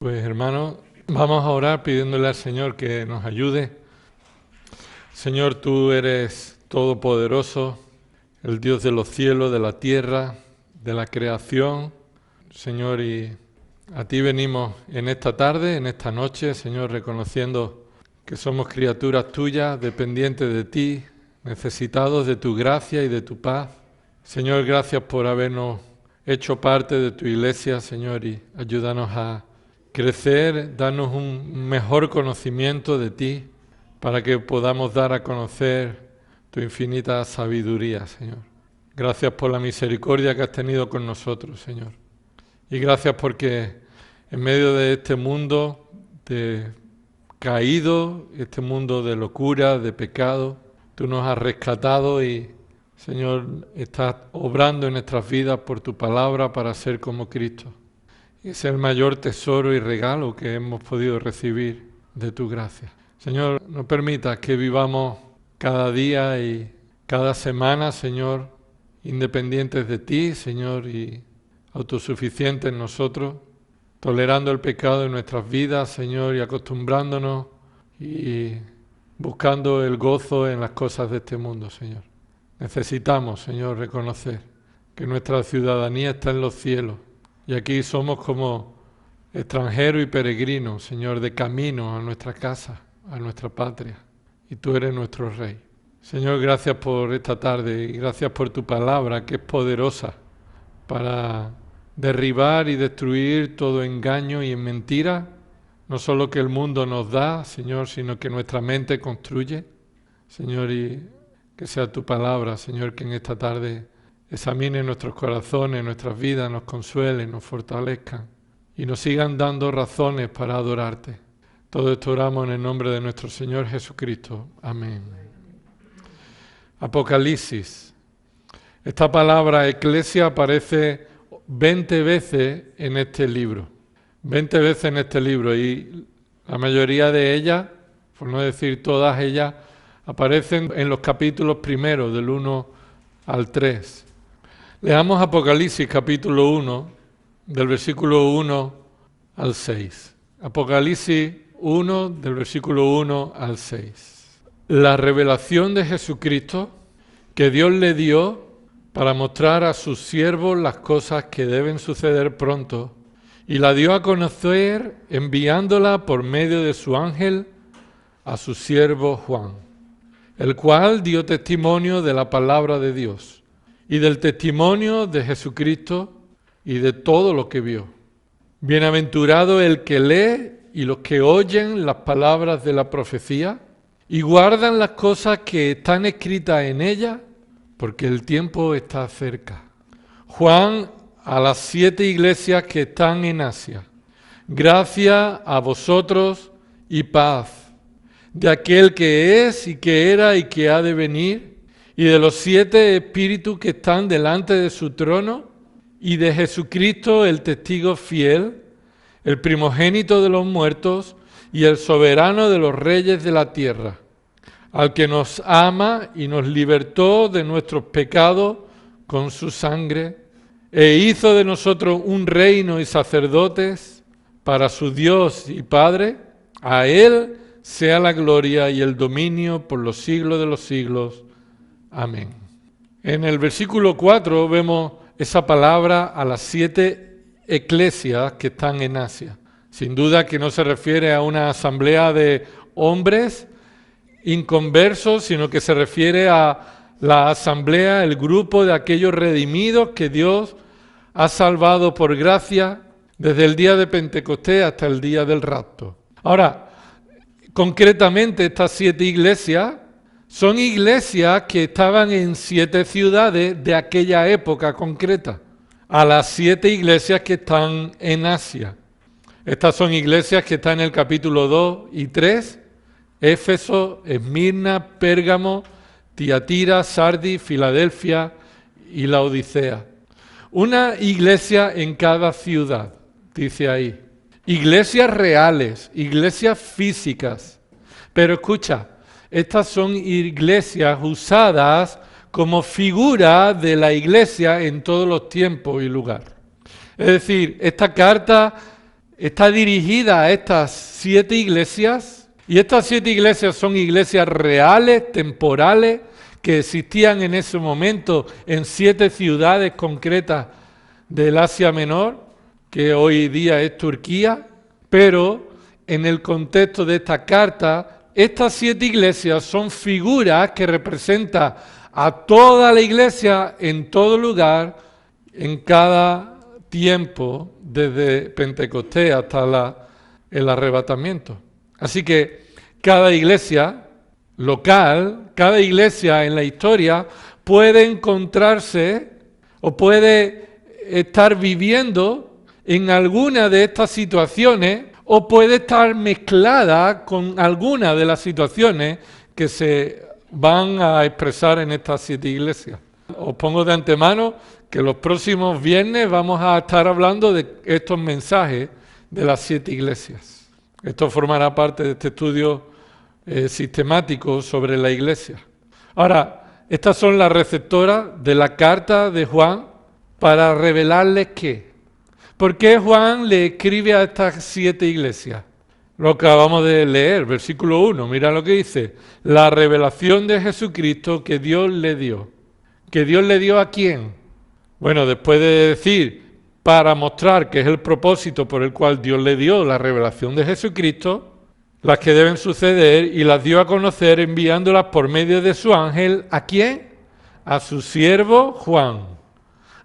Pues hermanos, vamos a orar pidiéndole al Señor que nos ayude. Señor, tú eres todopoderoso, el Dios de los cielos, de la tierra, de la creación. Señor, y a ti venimos en esta tarde, en esta noche, Señor, reconociendo que somos criaturas tuyas, dependientes de ti, necesitados de tu gracia y de tu paz. Señor, gracias por habernos hecho parte de tu iglesia, Señor, y ayúdanos a crecer, darnos un mejor conocimiento de ti, para que podamos dar a conocer tu infinita sabiduría, Señor. Gracias por la misericordia que has tenido con nosotros, Señor. Y gracias porque en medio de este mundo caído, este mundo de locura, de pecado, tú nos has rescatado y, Señor, estás obrando en nuestras vidas por tu palabra para ser como Cristo. Es el mayor tesoro y regalo que hemos podido recibir de tu gracia. Señor, no permitas que vivamos cada día y cada semana, Señor, independientes de ti, Señor, y autosuficientes en nosotros, tolerando el pecado en nuestras vidas, Señor, y acostumbrándonos y buscando el gozo en las cosas de este mundo, Señor. Necesitamos, Señor, reconocer que nuestra ciudadanía está en los cielos. Y aquí somos como extranjeros y peregrinos, Señor, de camino a nuestra casa, a nuestra patria. Y tú eres nuestro Rey. Señor, gracias por esta tarde y gracias por tu palabra que es poderosa para derribar y destruir todo engaño y mentira, no solo que el mundo nos da, Señor, sino que nuestra mente construye. Señor, y que sea tu palabra, Señor, que en esta tarde examine nuestros corazones, nuestras vidas, nos consuele, nos fortalezcan y nos sigan dando razones para adorarte. Todo esto oramos en el nombre de nuestro Señor Jesucristo. Amén. Apocalipsis. Esta palabra eclesia aparece 20 veces en este libro. 20 veces en este libro y la mayoría de ellas, por no decir todas ellas, aparecen en los capítulos primeros, del 1 al 3. Leamos Apocalipsis capítulo 1, del versículo 1 al 6. Apocalipsis 1, del versículo 1 al 6. La revelación de Jesucristo que Dios le dio para mostrar a sus siervos las cosas que deben suceder pronto, y la dio a conocer enviándola por medio de su ángel a su siervo Juan, el cual dio testimonio de la palabra de Dios y del testimonio de Jesucristo y de todo lo que vio. Bienaventurado el que lee y los que oyen las palabras de la profecía y guardan las cosas que están escritas en ella, porque el tiempo está cerca. Juan, a las 7 iglesias que están en Asia, gracia a vosotros y paz, de aquel que es y que era y que ha de venir, y de los 7 espíritus que están delante de su trono, y de Jesucristo el testigo fiel, el primogénito de los muertos y el soberano de los reyes de la tierra, al que nos ama y nos libertó de nuestros pecados con su sangre, e hizo de nosotros un reino y sacerdotes para su Dios y Padre. A Él sea la gloria y el dominio por los siglos de los siglos. Amén. En el versículo 4 vemos esa palabra a las 7 eclesias que están en Asia. Sin duda que no se refiere a una asamblea de hombres inconversos, sino que se refiere a la asamblea, el grupo de aquellos redimidos que Dios ha salvado por gracia desde el día de Pentecostés hasta el día del rapto. Ahora, concretamente estas 7 iglesias son iglesias que estaban en 7 ciudades de aquella época concreta, a las 7 iglesias que están en Asia. Estas son iglesias que están en el capítulo 2 y 3, Éfeso, Esmirna, Pérgamo, Tiatira, Sardis, Filadelfia y la Odisea. Una iglesia en cada ciudad, dice ahí. Iglesias reales, iglesias físicas. Pero escucha, estas son iglesias usadas como figura de la iglesia en todos los tiempos y lugares. Es decir, esta carta está dirigida a estas 7 iglesias, y estas 7 iglesias son iglesias reales, temporales, que existían en ese momento en 7 ciudades concretas del Asia Menor, que hoy día es Turquía, pero en el contexto de esta carta, estas 7 iglesias son figuras que representan a toda la iglesia en todo lugar, en cada tiempo, desde Pentecostés hasta el arrebatamiento. Así que cada iglesia local, cada iglesia en la historia puede encontrarse o puede estar viviendo en alguna de estas situaciones o puede estar mezclada con alguna de las situaciones que se van a expresar en estas 7 iglesias. Os pongo de antemano que los próximos viernes vamos a estar hablando de estos mensajes de las 7 iglesias. Esto formará parte de este estudio sistemático sobre la iglesia. Ahora, estas son las receptoras de la carta de Juan para revelarles qué. ¿Por qué Juan le escribe a estas 7 iglesias? Lo acabamos de leer, versículo 1, mira lo que dice. La revelación de Jesucristo que Dios le dio. ¿Que Dios le dio a quién? Bueno, después de decir, para mostrar que es el propósito por el cual Dios le dio la revelación de Jesucristo, las que deben suceder, y las dio a conocer enviándolas por medio de su ángel, ¿a quién? A su siervo Juan.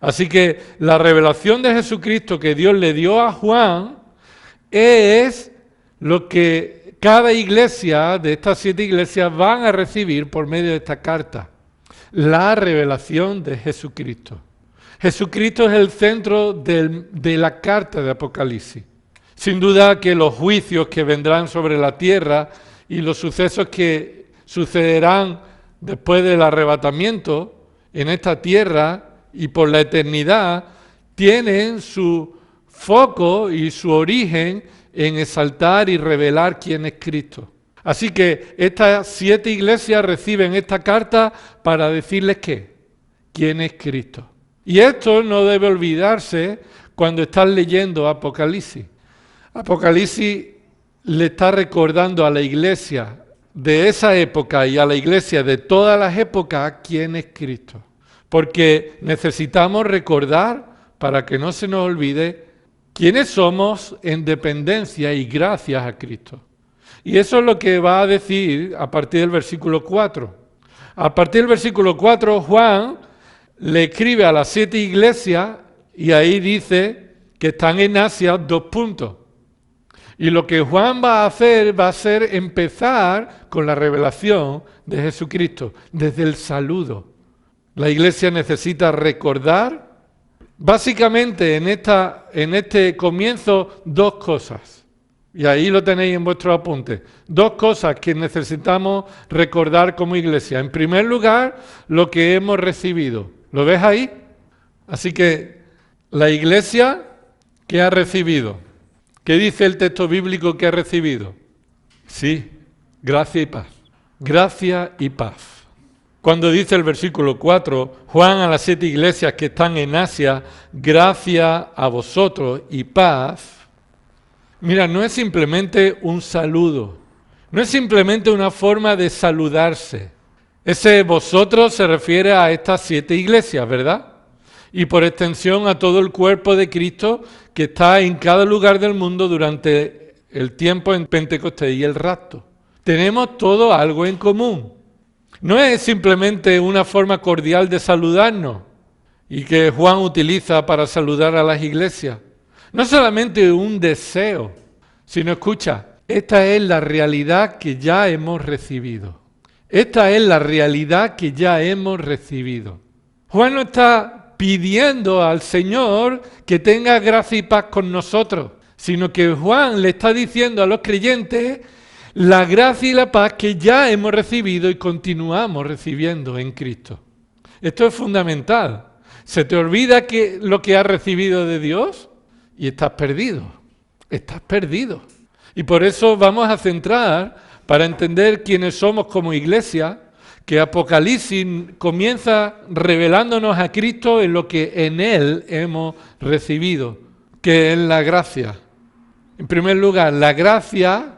Así que la revelación de Jesucristo que Dios le dio a Juan es lo que cada iglesia de estas 7 iglesias van a recibir por medio de esta carta. La revelación de Jesucristo. Jesucristo es el centro de la carta de Apocalipsis. Sin duda que los juicios que vendrán sobre la tierra y los sucesos que sucederán después del arrebatamiento en esta tierra y por la eternidad tienen su foco y su origen en exaltar y revelar quién es Cristo. Así que estas 7 iglesias reciben esta carta para decirles qué, quién es Cristo. Y esto no debe olvidarse cuando estás leyendo Apocalipsis. Apocalipsis le está recordando a la iglesia de esa época y a la iglesia de todas las épocas quién es Cristo. Porque necesitamos recordar, para que no se nos olvide, quiénes somos en dependencia y gracias a Cristo. Y eso es lo que va a decir a partir del versículo 4. A partir del versículo 4, Juan le escribe a las 7 iglesias y ahí dice que están en Asia 2 puntos. Y lo que Juan va a ser empezar con la revelación de Jesucristo, desde el saludo. La iglesia necesita recordar, básicamente en este comienzo, 2 cosas. Y ahí lo tenéis en vuestros apuntes. 2 cosas que necesitamos recordar como iglesia. En primer lugar, lo que hemos recibido. ¿Lo ves ahí? Así que la iglesia que ha recibido. ¿Qué dice el texto bíblico que ha recibido? Sí, gracia y paz. Gracia y paz. Cuando dice el versículo 4, Juan a las 7 iglesias que están en Asia, gracia a vosotros y paz. Mira, no es simplemente un saludo, no es simplemente una forma de saludarse. Ese vosotros se refiere a estas 7 iglesias, ¿verdad? Y por extensión a todo el cuerpo de Cristo que está en cada lugar del mundo durante el tiempo en Pentecostés y el rapto. Tenemos todo algo en común. No es simplemente una forma cordial de saludarnos y que Juan utiliza para saludar a las iglesias. No es solamente un deseo, sino escucha, esta es la realidad que ya hemos recibido. Esta es la realidad que ya hemos recibido. Juan no está pidiendo al Señor que tenga gracia y paz con nosotros, sino que Juan le está diciendo a los creyentes la gracia y la paz que ya hemos recibido y continuamos recibiendo en Cristo. Esto es fundamental. ¿Se te olvida lo que has recibido de Dios? Y estás perdido. Estás perdido. Y por eso vamos a centrar, para entender quiénes somos como iglesia, que Apocalipsis comienza revelándonos a Cristo en lo que en Él hemos recibido, que es la gracia. En primer lugar, la gracia,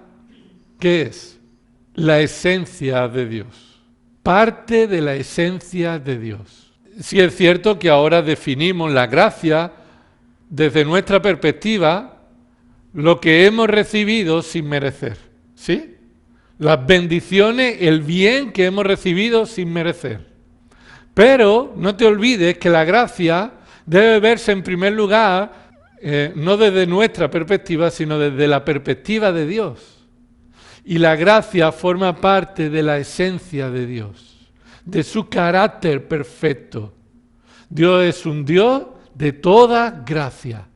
¿qué es? La esencia de Dios. Parte de la esencia de Dios. Sí es cierto que ahora definimos la gracia desde nuestra perspectiva, lo que hemos recibido sin merecer, ¿sí? Las bendiciones, el bien que hemos recibido sin merecer. Pero no te olvides que la gracia debe verse en primer lugar, no desde nuestra perspectiva, sino desde la perspectiva de Dios. Y la gracia forma parte de la esencia de Dios, de su carácter perfecto. Dios es un Dios de toda gracia,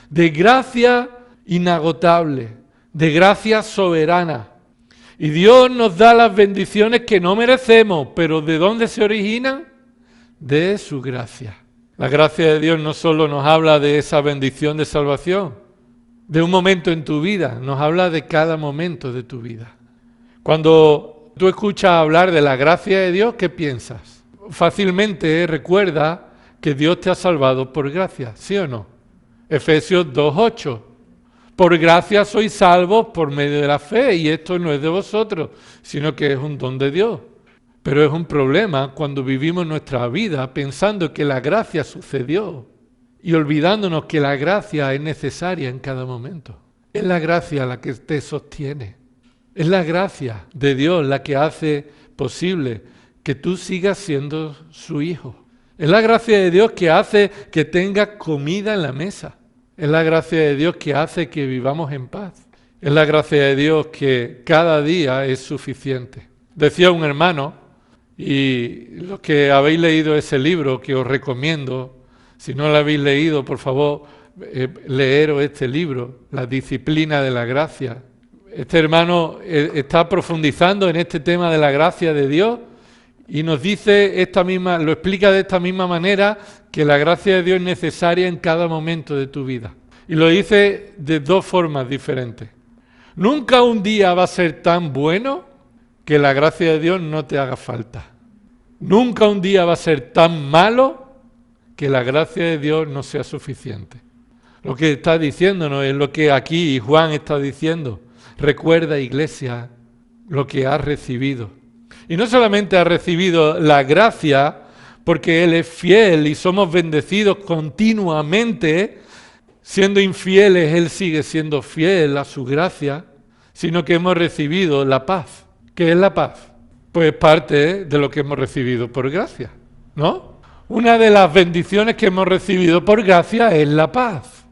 de gracia inagotable, de gracia soberana. Y Dios nos da las bendiciones que no merecemos, pero ¿de dónde se originan? De su gracia. La gracia de Dios no solo nos habla de esa bendición de salvación, de un momento en tu vida, nos habla de cada momento de tu vida. Cuando tú escuchas hablar de la gracia de Dios, ¿qué piensas? Fácilmente recuerda que Dios te ha salvado por gracia, ¿sí o no? Efesios 2:8. Por gracia sois salvos por medio de la fe, y esto no es de vosotros, sino que es un don de Dios. Pero es un problema cuando vivimos nuestra vida pensando que la gracia sucedió y olvidándonos que la gracia es necesaria en cada momento. Es la gracia la que te sostiene. Es la gracia de Dios la que hace posible que tú sigas siendo su hijo. Es la gracia de Dios que hace que tengas comida en la mesa. Es la gracia de Dios que hace que vivamos en paz. Es la gracia de Dios que cada día es suficiente. Decía un hermano, y los que habéis leído ese libro, que os recomiendo, si no lo habéis leído, por favor, leeros este libro, La disciplina de la gracia. Este hermano está profundizando en este tema de la gracia de Dios y nos dice lo explica de esta misma manera, que la gracia de Dios es necesaria en cada momento de tu vida. Y lo dice de dos formas diferentes. Nunca un día va a ser tan bueno que la gracia de Dios no te haga falta. Nunca un día va a ser tan malo que la gracia de Dios no sea suficiente. Lo que está diciéndonos es lo que aquí Juan está diciendo. Recuerda, iglesia, lo que has recibido. Y no solamente has recibido la gracia, porque Él es fiel y somos bendecidos continuamente, siendo infieles, Él sigue siendo fiel a su gracia, sino que hemos recibido la paz. ¿Qué es la paz? Pues parte de lo que hemos recibido por gracia, ¿no? Una de las bendiciones que hemos recibido por gracia es la paz.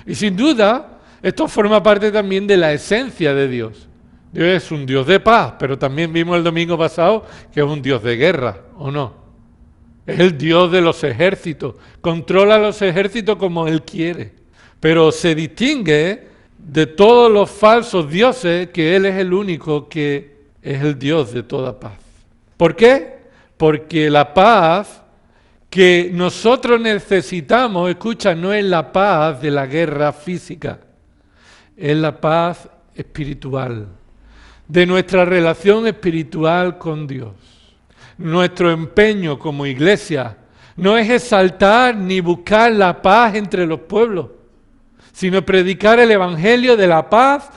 Y sin duda, esto forma parte también de la esencia de Dios. Dios es un Dios de paz, pero también vimos el domingo pasado que es un Dios de guerra, ¿o no? Es el Dios de los ejércitos, controla los ejércitos como Él quiere, pero se distingue de todos los falsos dioses que Él es el único que es el Dios de toda paz. ¿Por qué? Porque la paz que nosotros necesitamos, escucha, no es la paz de la guerra física, es la paz espiritual, de nuestra relación espiritual con Dios. Nuestro empeño como iglesia no es exaltar ni buscar la paz entre los pueblos, sino predicar el evangelio de la paz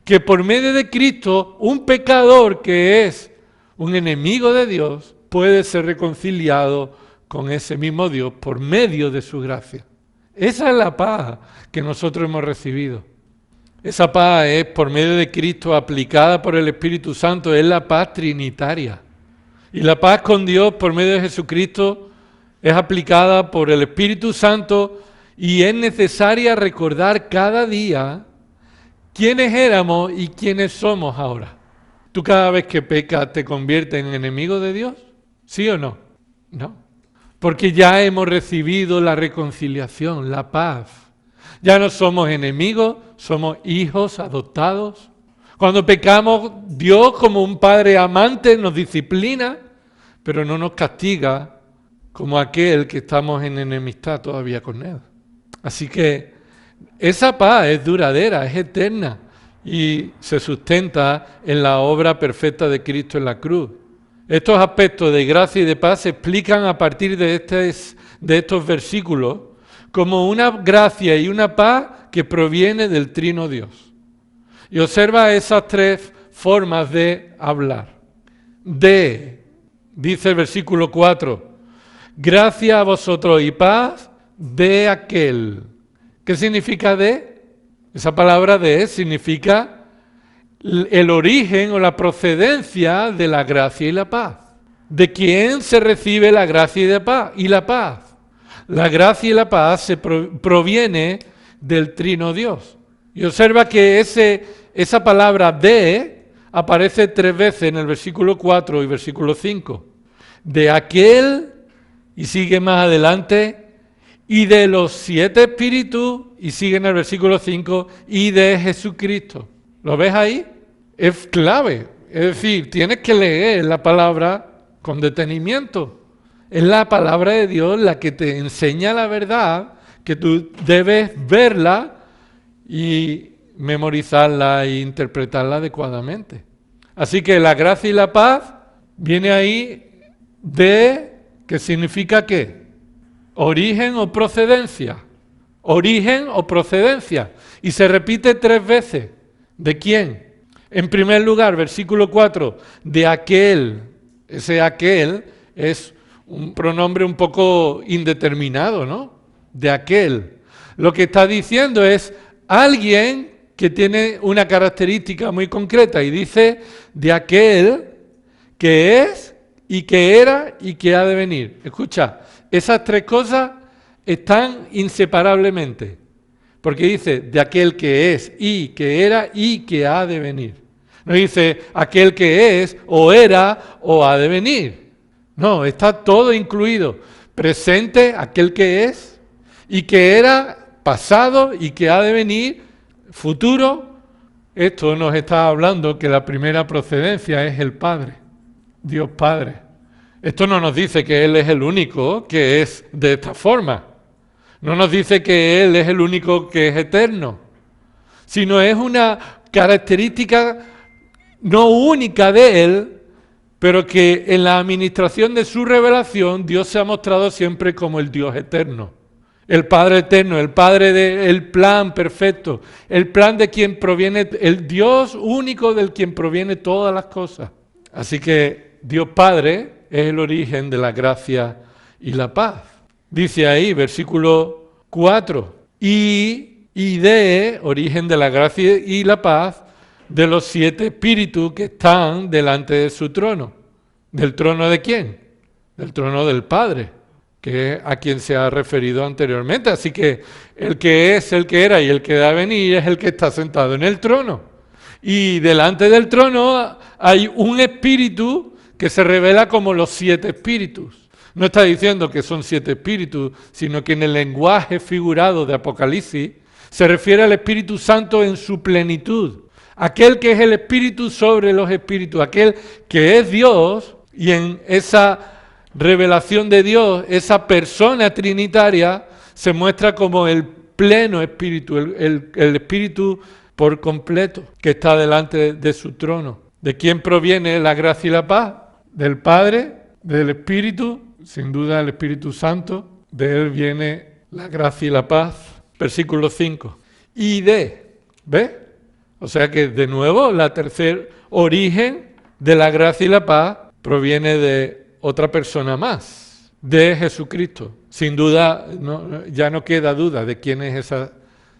que por medio de Cristo, un pecador que es un enemigo de Dios puede ser reconciliado con ese mismo Dios por medio de su gracia. Esa es la paz que nosotros hemos recibido. Esa paz es por medio de Cristo aplicada por el Espíritu Santo, es la paz trinitaria. Y la paz con Dios por medio de Jesucristo es aplicada por el Espíritu Santo y es necesaria recordar cada día quiénes éramos y quiénes somos ahora. ¿Tú cada vez que pecas te conviertes en enemigo de Dios? ¿Sí o no? No. Porque ya hemos recibido la reconciliación, la paz. Ya no somos enemigos, somos hijos adoptados. Cuando pecamos, Dios como un padre amante nos disciplina, pero no nos castiga como aquel que estamos en enemistad todavía con Él. Así que esa paz es duradera, es eterna y se sustenta en la obra perfecta de Cristo en la cruz. Estos aspectos de gracia y de paz se explican a partir de estos versículos como una gracia y una paz que proviene del Trino Dios. Y observa esas tres formas de hablar. Dice el versículo 4, gracia a vosotros y paz de aquel. ¿Qué significa de? Esa palabra de significa el origen o la procedencia de la gracia y la paz. ¿De quién se recibe la gracia y la paz? La gracia y la paz se proviene del Trino Dios. Y observa que esa palabra de aparece 3 veces en el versículo 4 y versículo 5. De aquel, y sigue más adelante, y de los 7 espíritus, y sigue en el versículo 5, y de Jesucristo. ¿Lo ves ahí? Es clave. Es decir, tienes que leer la palabra con detenimiento. Es la palabra de Dios la que te enseña la verdad, que tú debes verla y memorizarla e interpretarla adecuadamente. Así que la gracia y la paz viene ahí de, ¿qué significa qué? Origen o procedencia. Origen o procedencia. Y se repite 3 veces. ¿De quién? En primer lugar, versículo 4, de aquel. Ese aquel es un pronombre un poco indeterminado, ¿no? De aquel. Lo que está diciendo es alguien que tiene una característica muy concreta y dice de aquel que es y que era y que ha de venir. Escucha, esas 3 cosas están inseparablemente, porque dice de aquel que es y que era y que ha de venir. No dice aquel que es o era o ha de venir. No, está todo incluido. Presente, aquel que es y que era, pasado y que ha de venir, futuro. Esto nos está hablando que la primera procedencia es el Padre, Dios Padre. Esto no nos dice que Él es el único que es de esta forma. No nos dice que Él es el único que es eterno, sino es una característica no única de Él, pero que en la administración de su revelación Dios se ha mostrado siempre como el Dios eterno. El Padre eterno, el Padre del plan perfecto, el plan de quien proviene, el Dios único del quien proviene todas las cosas. Así que Dios Padre es el origen de la gracia y la paz. Dice ahí, versículo 4, y de origen de la gracia y la paz de los 7 espíritus que están delante de su trono. ¿Del trono de quién? Del trono del Padre, que es a quien se ha referido anteriormente. Así que el que es, el que era y el que va a venir es el que está sentado en el trono. Y delante del trono hay un espíritu que se revela como los 7 espíritus. No está diciendo que son 7 espíritus, sino que en el lenguaje figurado de Apocalipsis se refiere al Espíritu Santo en su plenitud. Aquel que es el Espíritu sobre los espíritus, aquel que es Dios, y en esa revelación de Dios, esa persona trinitaria se muestra como el pleno Espíritu, el Espíritu por completo que está delante de su trono. ¿De quién proviene la gracia y la paz? Del Padre, del Espíritu, sin duda el Espíritu Santo, de Él viene la gracia y la paz. Versículo 5. ¿Ves? O sea que de nuevo la tercer origen de la gracia y la paz proviene de otra persona más, de Jesucristo. Sin duda, ya no queda duda de quién es esa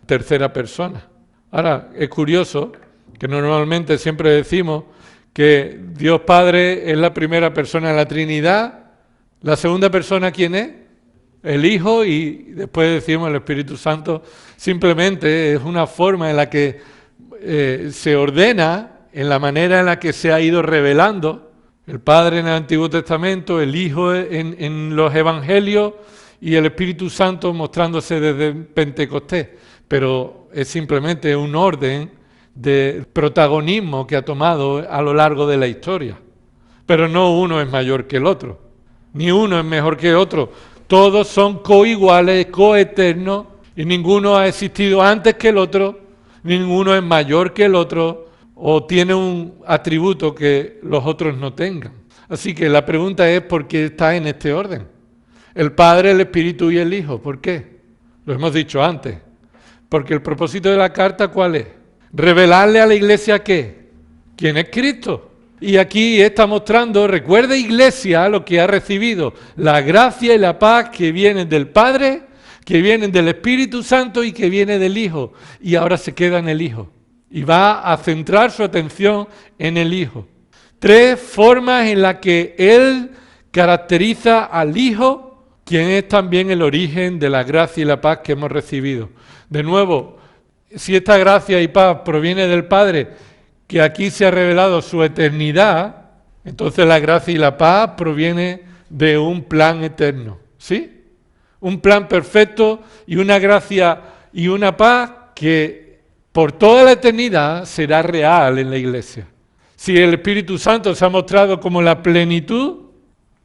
tercera persona. Ahora, es curioso que normalmente siempre decimos que Dios Padre es la primera persona de la Trinidad. ¿La segunda persona quién es? El Hijo, y después decimos el Espíritu Santo. Simplemente es una forma en la que se ordena, en la manera en la que se ha ido revelando. El Padre en el Antiguo Testamento, el Hijo en los Evangelios y el Espíritu Santo mostrándose desde Pentecostés. Pero es simplemente un orden de protagonismo que ha tomado a lo largo de la historia. Pero no uno es mayor que el otro, ni uno es mejor que el otro. Todos son coiguales, coeternos, y ninguno ha existido antes que el otro, ninguno es mayor que el otro, o tiene un atributo que los otros no tengan. Así que la pregunta es ¿por qué está en este orden? El Padre, el Espíritu y el Hijo. ¿Por qué? Lo hemos dicho antes. Porque el propósito de la carta, ¿cuál es? Revelarle a la iglesia ¿qué? ¿Quién es Cristo? Y aquí está mostrando, recuerda iglesia, lo que ha recibido, la gracia y la paz que vienen del Padre, que vienen del Espíritu Santo y que viene del Hijo. Y ahora se queda en el Hijo. Y va a centrar su atención en el Hijo. 3 formas en las que Él caracteriza al Hijo, quien es también el origen de la gracia y la paz que hemos recibido. De nuevo, si esta gracia y paz proviene del Padre, que aquí se ha revelado su eternidad, entonces la gracia y la paz proviene de un plan eterno, ¿sí? Un plan perfecto y una gracia y una paz que por toda la eternidad será real en la iglesia. Si el Espíritu Santo se ha mostrado como la plenitud,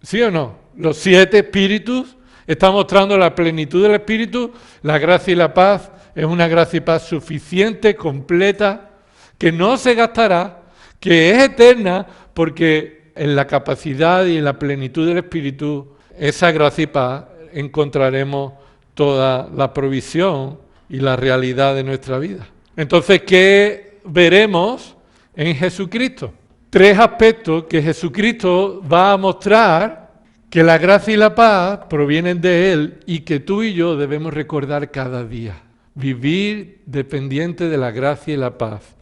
¿sí o no? Los 7 espíritus están mostrando la plenitud del Espíritu, la gracia y la paz es una gracia y paz suficiente, completa, que no se gastará, que es eterna, porque en la capacidad y en la plenitud del Espíritu, esa gracia y paz, encontraremos toda la provisión y la realidad de nuestra vida. Entonces, ¿qué veremos en Jesucristo? 3 aspectos que Jesucristo va a mostrar que la gracia y la paz provienen de Él y que tú y yo debemos recordar cada día. Vivir dependiente de la gracia y la paz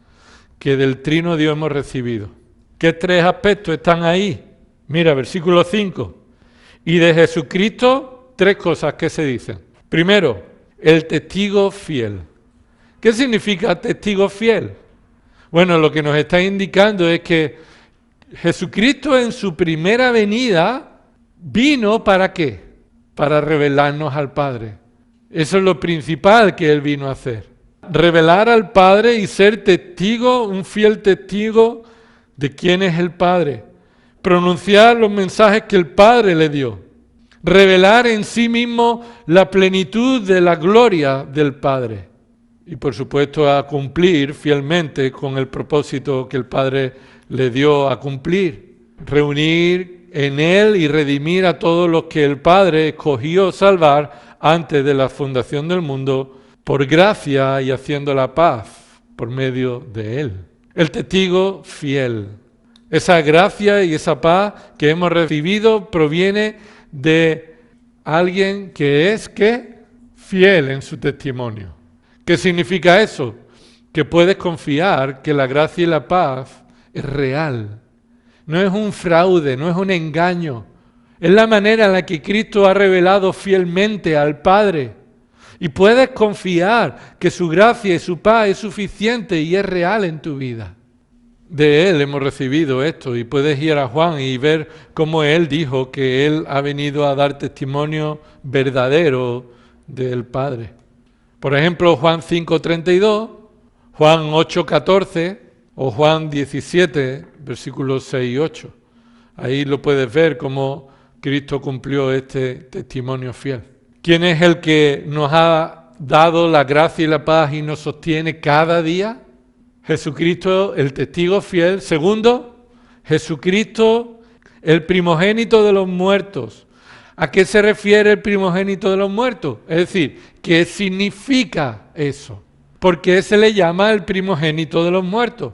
que del Trino Dios hemos recibido. ¿Qué 3 aspectos están ahí? Mira, versículo 5. Y de Jesucristo, 3 cosas que se dicen. Primero, el testigo fiel. ¿Qué significa testigo fiel? Bueno, lo que nos está indicando es que Jesucristo en su primera venida vino ¿para qué? Para revelarnos al Padre. Eso es lo principal que Él vino a hacer. Revelar al Padre y ser testigo, un fiel testigo de quién es el Padre. Pronunciar los mensajes que el Padre le dio. Revelar en sí mismo la plenitud de la gloria del Padre. Y por supuesto a cumplir fielmente con el propósito que el Padre le dio a cumplir. Reunir en Él y redimir a todos los que el Padre escogió salvar antes de la fundación del mundo, por gracia y haciendo la paz por medio de Él. El testigo fiel. Esa gracia y esa paz que hemos recibido proviene de alguien que es, ¿qué? Fiel en su testimonio. ¿Qué significa eso? Que puedes confiar que la gracia y la paz es real. No es un fraude, no es un engaño. Es la manera en la que Cristo ha revelado fielmente al Padre. Y puedes confiar que su gracia y su paz es suficiente y es real en tu vida. De Él hemos recibido esto y puedes ir a Juan y ver cómo Él dijo que Él ha venido a dar testimonio verdadero del Padre. Por ejemplo, Juan 5:32, Juan 8:14 o Juan 17, versículos 6 y 8. Ahí lo puedes ver cómo Cristo cumplió este testimonio fiel. ¿Quién es el que nos ha dado la gracia y la paz y nos sostiene cada día? Jesucristo, el testigo fiel. Segundo, Jesucristo, el primogénito de los muertos. ¿A qué se refiere el primogénito de los muertos? Es decir, ¿qué significa eso? ¿Por qué se le llama el primogénito de los muertos?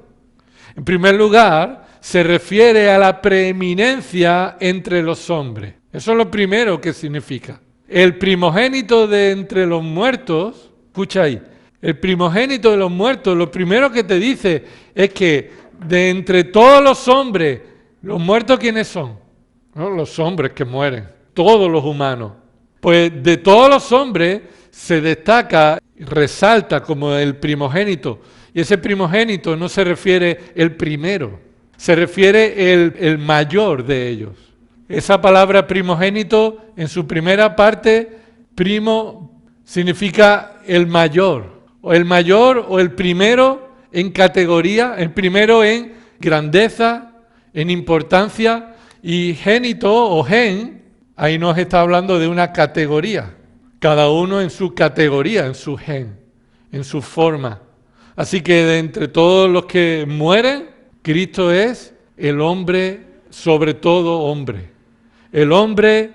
En primer lugar, se refiere a la preeminencia entre los hombres. Eso es lo primero que significa. El primogénito de entre los muertos, escucha ahí, el primogénito de los muertos, lo primero que te dice es que de entre todos los hombres, los muertos ¿quiénes son? ¿No? Los hombres que mueren, todos los humanos. Pues de todos los hombres se destaca, resalta como el primogénito. Y ese primogénito no se refiere el primero, se refiere el mayor de ellos. Esa palabra primogénito, en su primera parte, primo significa el mayor, o el primero en categoría, el primero en grandeza, en importancia, y génito o gen, ahí nos está hablando de una categoría, cada uno en su categoría, en su gen, en su forma. Así que de entre todos los que mueren, Cristo es el hombre, sobre todo hombre. El hombre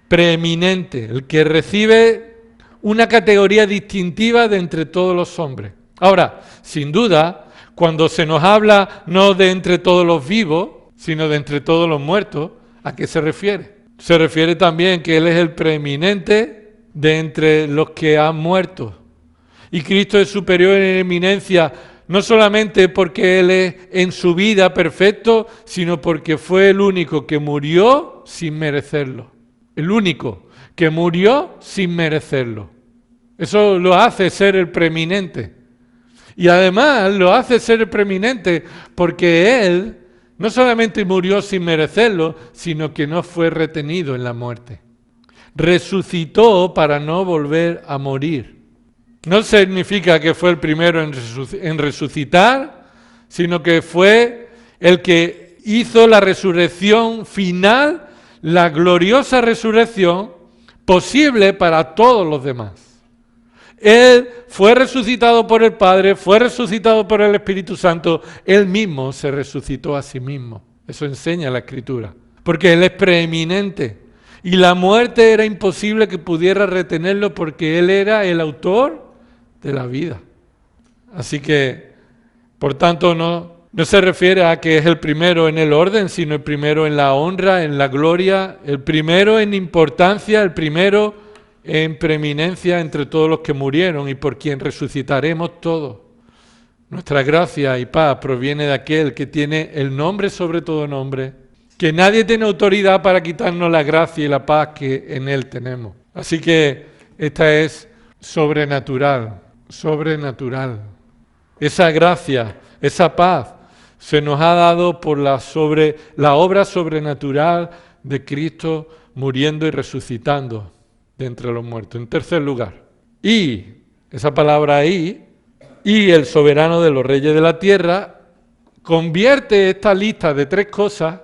preeminente, el que recibe una categoría distintiva de entre todos los hombres. Ahora, sin duda, cuando se nos habla no de entre todos los vivos, sino de entre todos los muertos, ¿a qué se refiere? Se refiere también que Él es el preeminente de entre los que han muerto. Y Cristo es superior en eminencia, no solamente porque Él es en su vida perfecto, sino porque fue el único que murió sin merecerlo. El único que murió sin merecerlo. Eso lo hace ser el preeminente. Y además lo hace ser el preeminente porque Él no solamente murió sin merecerlo, sino que no fue retenido en la muerte. Resucitó para no volver a morir. No significa que fue el primero en resucitar, sino que fue el que hizo la resurrección final, la gloriosa resurrección posible para todos los demás. Él fue resucitado por el Padre, fue resucitado por el Espíritu Santo, Él mismo se resucitó a sí mismo. Eso enseña la Escritura, porque Él es preeminente. Y la muerte era imposible que pudiera retenerlo porque Él era el autor de la vida. Así que, por tanto, no se refiere a que es el primero en el orden, sino el primero en la honra, en la gloria, el primero en importancia, el primero en preeminencia entre todos los que murieron y por quien resucitaremos todos. Nuestra gracia y paz proviene de aquel que tiene el nombre sobre todo nombre, que nadie tiene autoridad para quitarnos la gracia y la paz que en Él tenemos. Así que esta es sobrenatural, sobrenatural. Esa gracia, esa paz se nos ha dado por la obra sobrenatural de Cristo muriendo y resucitando de entre los muertos. En tercer lugar, y, esa palabra ahí, y el soberano de los reyes de la tierra, convierte esta lista de tres cosas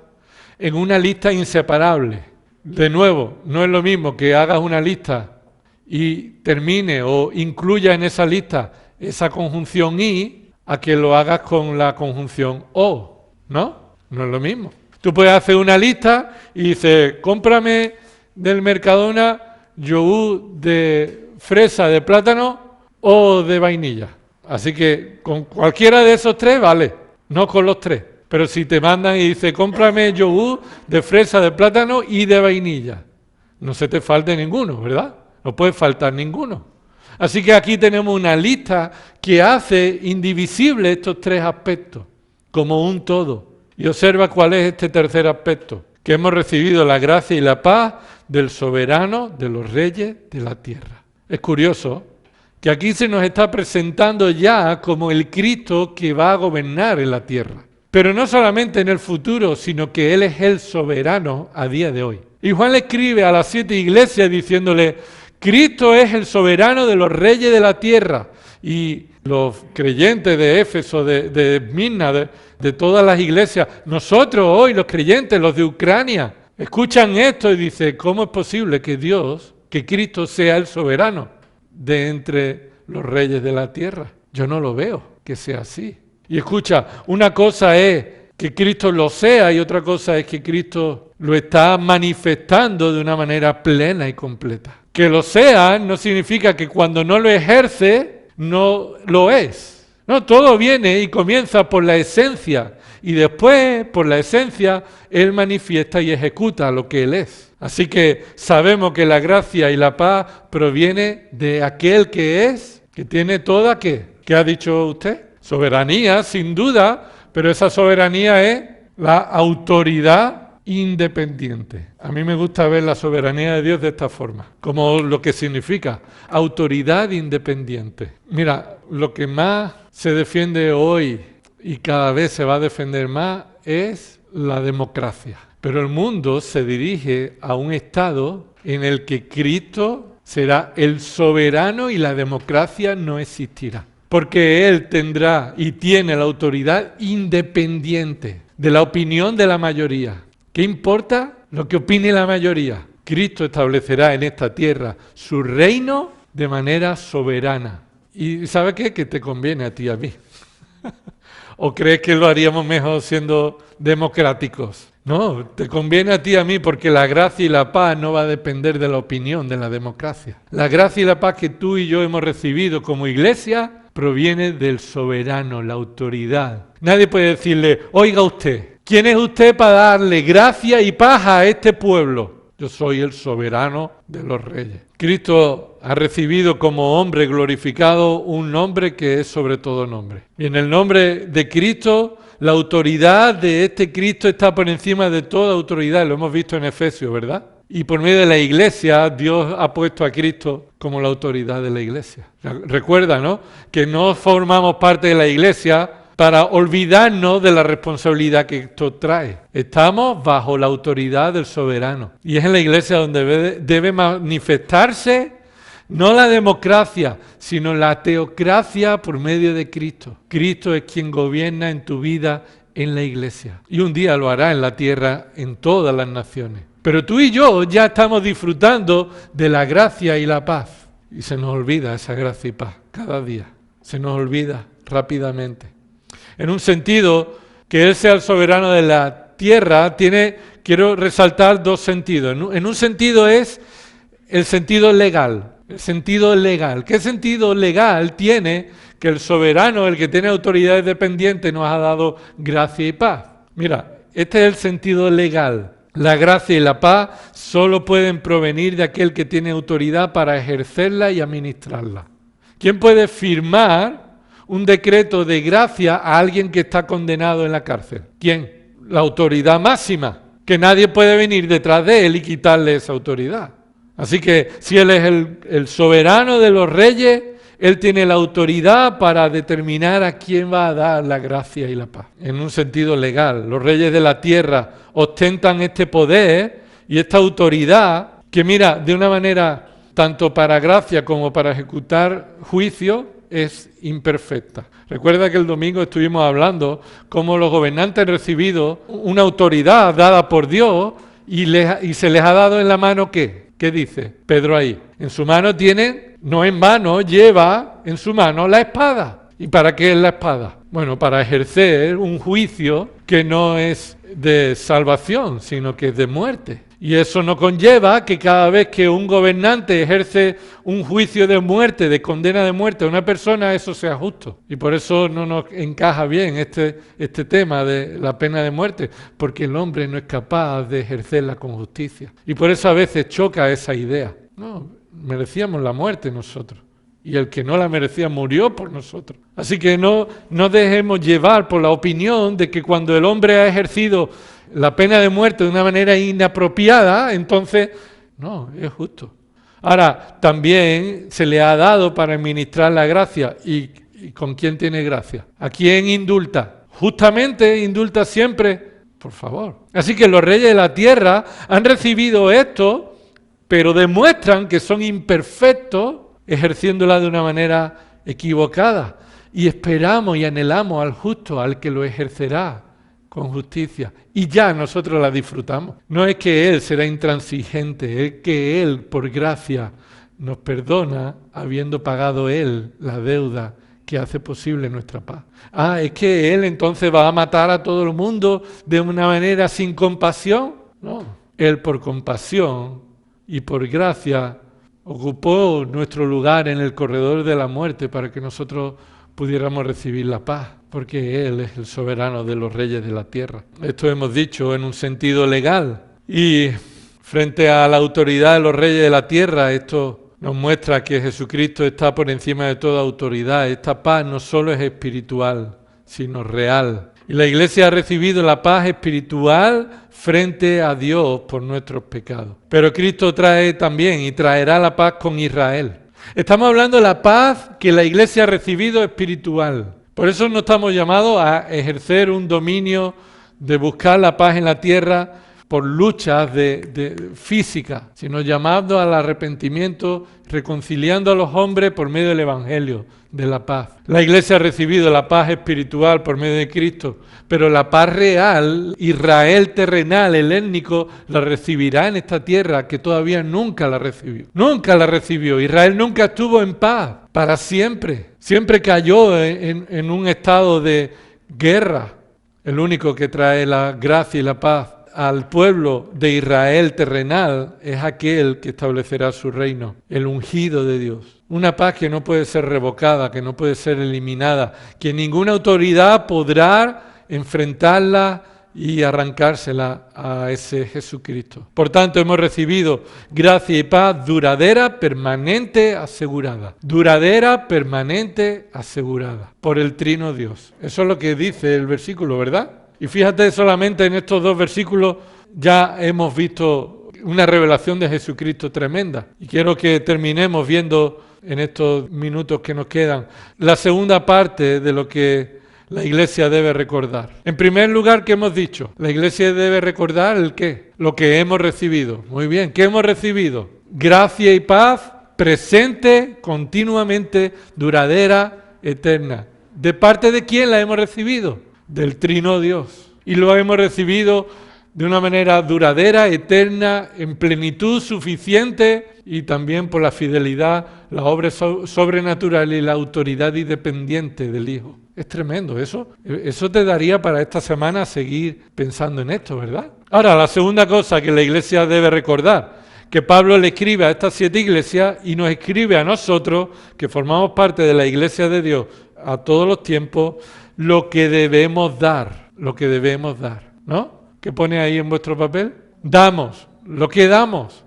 en una lista inseparable. De nuevo, no es lo mismo que hagas una lista y termine o incluya en esa lista esa conjunción y, a que lo hagas con la conjunción o, ¿no? No es lo mismo. Tú puedes hacer una lista y dices, cómprame del Mercadona yogur de fresa, de plátano o de vainilla. Así que con cualquiera de esos tres vale, no con los tres. Pero si te mandan y dice, cómprame yogur de fresa, de plátano y de vainilla, no se te falte ninguno, ¿verdad? No puede faltar ninguno. Así que aquí tenemos una lista que hace indivisible estos tres aspectos, como un todo. Y observa cuál es este tercer aspecto, que hemos recibido la gracia y la paz del soberano de los reyes de la tierra. Es curioso que aquí se nos está presentando ya como el Cristo que va a gobernar en la tierra. Pero no solamente en el futuro, sino que Él es el soberano a día de hoy. Y Juan le escribe a las 7 iglesias diciéndole, Cristo es el soberano de los reyes de la tierra. Y los creyentes de Éfeso, de Esmirna, de todas las iglesias, nosotros hoy, los creyentes, los de Ucrania, escuchan esto y dicen, ¿cómo es posible que Dios, que Cristo sea el soberano de entre los reyes de la tierra? Yo no lo veo que sea así. Y escucha, una cosa es que Cristo lo sea y otra cosa es que Cristo lo está manifestando de una manera plena y completa. Que lo sea no significa que cuando no lo ejerce, no lo es. No, todo viene y comienza por la esencia y después, por la esencia, Él manifiesta y ejecuta lo que Él es. Así que sabemos que la gracia y la paz proviene de aquel que es, que tiene toda, ¿qué? ¿Qué ha dicho usted? Soberanía, sin duda, pero esa soberanía es la autoridad independiente. A mí me gusta ver la soberanía de Dios de esta forma, como lo que significa autoridad independiente. Mira, lo que más se defiende hoy y cada vez se va a defender más es la democracia. Pero el mundo se dirige a un estado en el que Cristo será el soberano y la democracia no existirá. Porque Él tendrá y tiene la autoridad independiente de la opinión de la mayoría. ¿Qué importa lo que opine la mayoría? Cristo establecerá en esta tierra su reino de manera soberana. ¿Y sabe qué? Que te conviene a ti y a mí. ¿O crees que lo haríamos mejor siendo democráticos? No, te conviene a ti y a mí porque la gracia y la paz no va a depender de la opinión de la democracia. La gracia y la paz que tú y yo hemos recibido como iglesia proviene del soberano, la autoridad. Nadie puede decirle, oiga usted, ¿quién es usted para darle gracia y paz a este pueblo? Yo soy el soberano de los reyes. Cristo ha recibido como hombre glorificado un nombre que es sobre todo nombre. Y en el nombre de Cristo, la autoridad de este Cristo está por encima de toda autoridad. Lo hemos visto en Efesios, ¿verdad? Y por medio de la iglesia, Dios ha puesto a Cristo como la autoridad de la iglesia. Recuerda, ¿no? Que no formamos parte de la iglesia para olvidarnos de la responsabilidad que esto trae. Estamos bajo la autoridad del soberano. Y es en la iglesia donde debe manifestarse no la democracia, sino la teocracia por medio de Cristo. Cristo es quien gobierna en tu vida en la iglesia. Y un día lo hará en la tierra, en todas las naciones. Pero tú y yo ya estamos disfrutando de la gracia y la paz. Y se nos olvida esa gracia y paz cada día. Se nos olvida rápidamente. En un sentido, que Él sea el soberano de la tierra, quiero resaltar dos sentidos. En un sentido es el sentido legal. El sentido legal. ¿Qué sentido legal tiene que el soberano, el que tiene autoridades dependientes, nos ha dado gracia y paz? Mira, este es el sentido legal. La gracia y la paz solo pueden provenir de aquel que tiene autoridad para ejercerla y administrarla. ¿Quién puede firmar un decreto de gracia a alguien que está condenado en la cárcel? ¿Quién? La autoridad máxima, que nadie puede venir detrás de él y quitarle esa autoridad. Así que si Él es el soberano de los reyes, Él tiene la autoridad para determinar a quién va a dar la gracia y la paz. En un sentido legal, los reyes de la tierra ostentan este poder y esta autoridad que, mira, de una manera tanto para gracia como para ejecutar juicio, es imperfecta. Recuerda que el domingo estuvimos hablando cómo los gobernantes han recibido una autoridad dada por Dios y se les ha dado en la mano ¿qué? ¿Qué dice Pedro ahí? En su mano tienen, no en vano, lleva en su mano la espada. ¿Y para qué es la espada? Bueno, para ejercer un juicio que no es de salvación, sino que es de muerte. Y eso no conlleva que cada vez que un gobernante ejerce un juicio de muerte, de condena de muerte a una persona, eso sea justo. Y por eso no nos encaja bien este tema de la pena de muerte, porque el hombre no es capaz de ejercerla con justicia. Y por eso a veces choca esa idea. No, merecíamos la muerte nosotros. Y el que no la merecía murió por nosotros. Así que no dejemos llevar por la opinión de que cuando el hombre ha ejercido la pena de muerte de una manera inapropiada, entonces, no, es justo. Ahora, también se le ha dado para administrar la gracia. ¿Y con quién tiene gracia? ¿A quién indulta? ¿Justamente indulta siempre? Por favor. Así que los reyes de la tierra han recibido esto, pero demuestran que son imperfectos ejerciéndola de una manera equivocada. Y esperamos y anhelamos al justo, al que lo ejercerá con justicia. Y ya nosotros la disfrutamos. No es que Él será intransigente, es que Él, por gracia, nos perdona habiendo pagado Él la deuda que hace posible nuestra paz. Es que Él entonces va a matar a todo el mundo de una manera sin compasión. No, Él por compasión y por gracia ocupó nuestro lugar en el corredor de la muerte para que nosotros pudiéramos recibir la paz, porque Él es el soberano de los reyes de la tierra. Esto hemos dicho en un sentido legal. Y frente a la autoridad de los reyes de la tierra, esto nos muestra que Jesucristo está por encima de toda autoridad. Esta paz no solo es espiritual, sino real. Y la Iglesia ha recibido la paz espiritual frente a Dios por nuestros pecados. Pero Cristo trae también y traerá la paz con Israel. Estamos hablando de la paz que la Iglesia ha recibido espiritual. Por eso no estamos llamados a ejercer un dominio de buscar la paz en la tierra por luchas de física, sino llamados al arrepentimiento, reconciliando a los hombres por medio del Evangelio de la paz. La Iglesia ha recibido la paz espiritual por medio de Cristo, pero la paz real, Israel terrenal, helénico, la recibirá en esta tierra que todavía nunca la recibió. Nunca la recibió. Israel nunca estuvo en paz, para siempre. Siempre cayó en un estado de guerra. El único que trae la gracia y la paz al pueblo de Israel terrenal es aquel que establecerá su reino, el ungido de Dios. Una paz que no puede ser revocada, que no puede ser eliminada, que ninguna autoridad podrá enfrentarla y arrancársela a ese Jesucristo. Por tanto, hemos recibido gracia y paz duradera, permanente, asegurada. Duradera, permanente, asegurada. Por el Trino Dios. Eso es lo que dice el versículo, ¿verdad? Y fíjate, solamente en estos dos versículos ya hemos visto una revelación de Jesucristo tremenda. Y quiero que terminemos viendo en estos minutos que nos quedan la segunda parte de lo que la Iglesia debe recordar. En primer lugar, ¿qué hemos dicho? La Iglesia debe recordar el qué, lo que hemos recibido. Muy bien, ¿qué hemos recibido? Gracia y paz presente, continuamente, duradera, eterna. ¿De parte de quién la hemos recibido? Del Trino Dios. Y lo hemos recibido de una manera duradera, eterna, en plenitud suficiente y también por la fidelidad, la obra sobrenatural y la autoridad independiente del Hijo. Es tremendo eso. Eso te daría para esta semana seguir pensando en esto, ¿verdad? Ahora, la segunda cosa que la Iglesia debe recordar, que Pablo le escribe a estas 7 iglesias y nos escribe a nosotros, que formamos parte de la Iglesia de Dios a todos los tiempos, lo que debemos dar, ¿no? ¿Qué pone ahí en vuestro papel? Damos, lo que damos.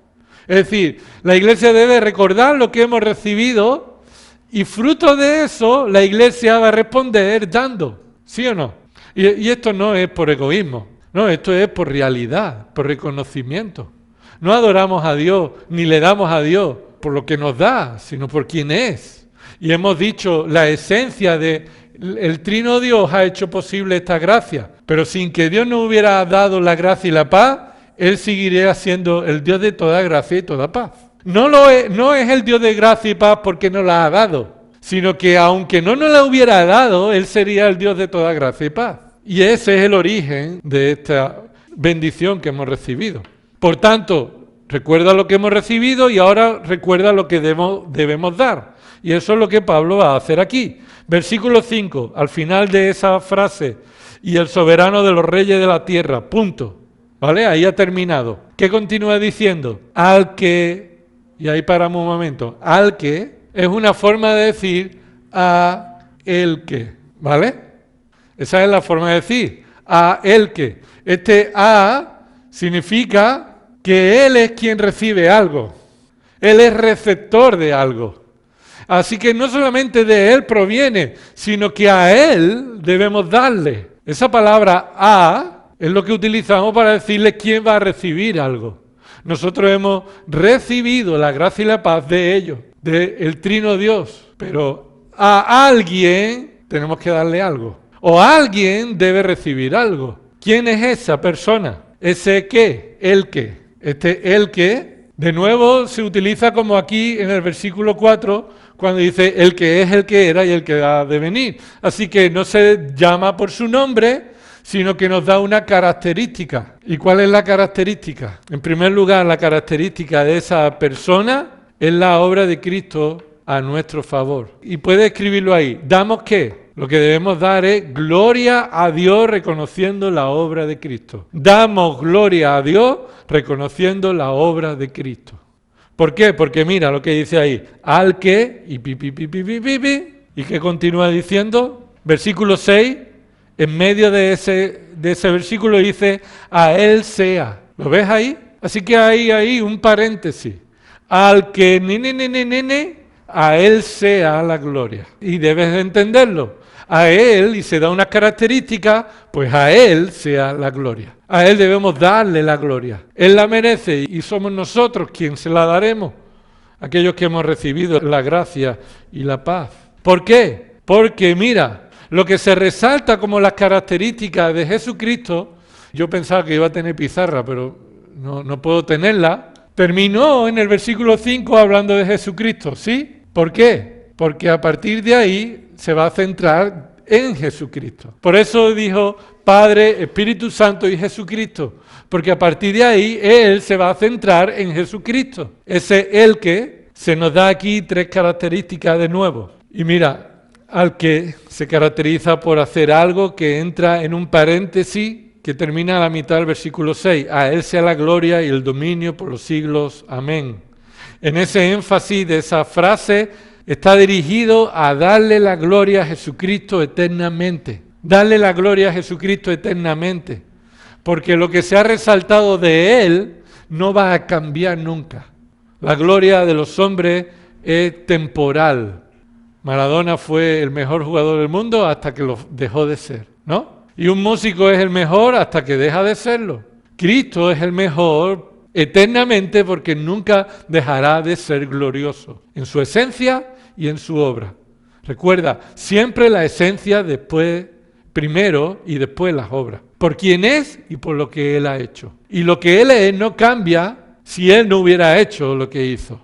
Es decir, la Iglesia debe recordar lo que hemos recibido y fruto de eso la Iglesia va a responder dando, ¿sí o no? Y esto no es por egoísmo, no, esto es por realidad, por reconocimiento. No adoramos a Dios ni le damos a Dios por lo que nos da, sino por quién es. Y hemos dicho, la esencia de el Trino Dios ha hecho posible esta gracia, pero sin que Dios nos hubiera dado la gracia y la paz, Él seguiría siendo el Dios de toda gracia y toda paz. No es el Dios de gracia y paz porque nos la ha dado, sino que aunque no nos la hubiera dado, Él sería el Dios de toda gracia y paz. Y ese es el origen de esta bendición que hemos recibido. Por tanto, recuerda lo que hemos recibido y ahora recuerda lo que debemos dar. Y eso es lo que Pablo va a hacer aquí. Versículo 5, al final de esa frase, y el soberano de los reyes de la tierra, punto. ¿Vale? Ahí ha terminado. ¿Qué continúa diciendo? Al que, y ahí paramos un momento, al que es una forma de decir a el que, ¿vale? Esa es la forma de decir, a el que. Este a significa que Él es quien recibe algo. Él es receptor de algo. Así que no solamente de Él proviene, sino que a Él debemos darle. Esa palabra a es lo que utilizamos para decirle quién va a recibir algo. Nosotros hemos recibido la gracia y la paz de ellos, del Trino Dios. Pero a alguien tenemos que darle algo. O alguien debe recibir algo. ¿Quién es esa persona? ¿Ese qué? ¿El qué? El que, de nuevo, se utiliza como aquí en el versículo 4, cuando dice el que es, el que era y el que ha de venir. Así que no se llama por su nombre, sino que nos da una característica. ¿Y cuál es la característica? En primer lugar, la característica de esa persona es la obra de Cristo a nuestro favor. Y puede escribirlo ahí. ¿Damos qué? Lo que debemos dar es gloria a Dios reconociendo la obra de Cristo. Damos gloria a Dios reconociendo la obra de Cristo. ¿Por qué? Porque mira lo que dice ahí. Al que, y ¿y qué continúa diciendo? Versículo 6, en medio de ese versículo dice, a Él sea. ¿Lo ves ahí? Así que hay ahí un paréntesis. Al que, a Él sea la gloria. Y debes de entenderlo. A Él, y se da unas características, pues a Él sea la gloria. A Él debemos darle la gloria. Él la merece y somos nosotros quienes se la daremos. Aquellos que hemos recibido la gracia y la paz. ¿Por qué? Porque mira, lo que se resalta como las características de Jesucristo, yo pensaba que iba a tener pizarra, pero no puedo tenerla. Terminó en el versículo 5 hablando de Jesucristo, ¿sí? ¿Por qué? Porque a partir de ahí se va a centrar en Jesucristo. Por eso dijo Padre, Espíritu Santo y Jesucristo, porque a partir de ahí Él se va a centrar en Jesucristo. Ese el que se nos da aquí 3 características de nuevo. Y mira, al que se caracteriza por hacer algo que entra en un paréntesis que termina a la mitad del versículo 6. A Él sea la gloria y el dominio por los siglos. Amén. En ese énfasis de esa frase está dirigido a darle la gloria a Jesucristo eternamente. Darle la gloria a Jesucristo eternamente. Porque lo que se ha resaltado de Él no va a cambiar nunca. La gloria de los hombres es temporal. Maradona fue el mejor jugador del mundo hasta que lo dejó de ser, ¿no? Y un músico es el mejor hasta que deja de serlo. Cristo es el mejor eternamente porque nunca dejará de ser glorioso en su esencia y en su obra. Recuerda, siempre la esencia después, primero y después las obras. Por quién es y por lo que Él ha hecho. Y lo que Él es no cambia si Él no hubiera hecho lo que hizo.